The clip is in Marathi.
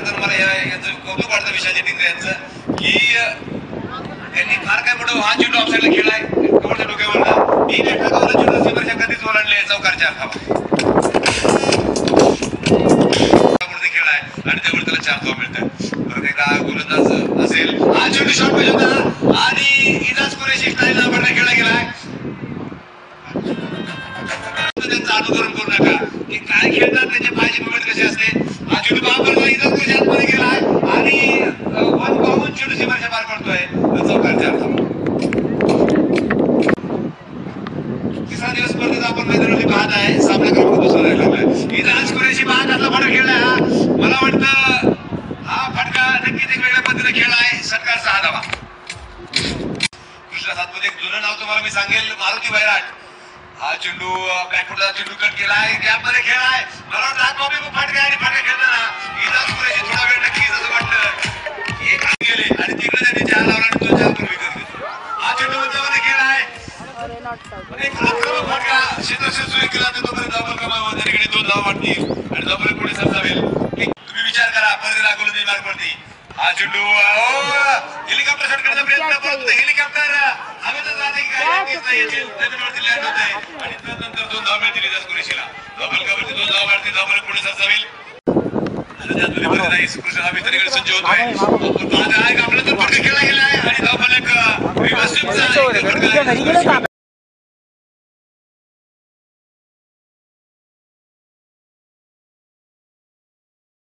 तर मला याचं कौतुक वाटतं विशाजी टिंगरे यांचं की त्यांनी फार काय मोठं हा चेंडू ऑफसाईडला खेळलाय कवरच्या डोक्यावरनं ही नेटवर्कवरनं चेंडू सीमरच्या कधीच ओलांडले चौकारच्या खेळलाय आणि त्यावर त्याला 4 धावा मिळतात. परत एकदा गोलंदाज असेल हा चेंडू शॉर्ट पेज होता आणि इजाज कुरेशी स्टाईलला आपण खेळला गेलाय. त्यांचं अनुकरण करू नका की काय खेळतात त्याचे पायाची मुवमेंट कशी असते. हा चेंडू बाबरला इजाज कुरेशी आतमध्ये गेलाय आणि वन पाहून चेंडू सीमरच्या पार पडतोय चौकारच्या तिसरा दिवस स्पर्धेत आपण मैदानावरती पाहत आहे. सामना क्रमांक 2 राहिला लागलाय. इजाज कुरेशी महागातला फटका खेळलाय. मला वाटतं हा फटका नक्कीच एक वेगळ्या पद्धतीने खेळला आहे. सरकारचा हा धावा. कृष्णा सातपुते एक जुनं नाव तुम्हाला मी सांगेल मारुती वैराट. हा चेंडू बॅकफुटचा चेंडू कट केलाय गॅप मध्ये खेळलाय. मला वाटतं हा कॉपी फटका आणि फटका खेळताना इजाज कुरेशी थोडा वेळ नक्कीच असं वाटतं एक गेले आणि तिकडे त्यांनी 4 लावला आणि 2 4 विकत घेतले. हा चेंडू मध्ये खेळलाय एक आक्रमक फटका क्षेत्रक्षण सुरू केला तर तोपर्यंत डबल क्रमांक तिकडे 2 धावा वाटतील आणि डबल पुढे सरसावेल. तुम्ही विचार करा परदेला गोलंदाजी मार्ग पडते. हा चेंडू हेलिकॉप्टर शॉट करण्याचा प्रयत्न करतो. हेलिकॉप्टर हवेतच राहते की काय जमिनीवरती लँड होते आणि त्यानंतर 2 धावा मिळतील इजाज कुरेशीला. डबल कव्हरची 2 धावा वाढतील डबल पुढे सरसावेल आणि त्यामध्ये बरेच नाही कृष्ण हा मित्राकडे संजय होतोय. आपण पाहत आहे का आपला तर फटका खेळला गेला आहे आणि धावफलक रिव्हर्स स्वीपचा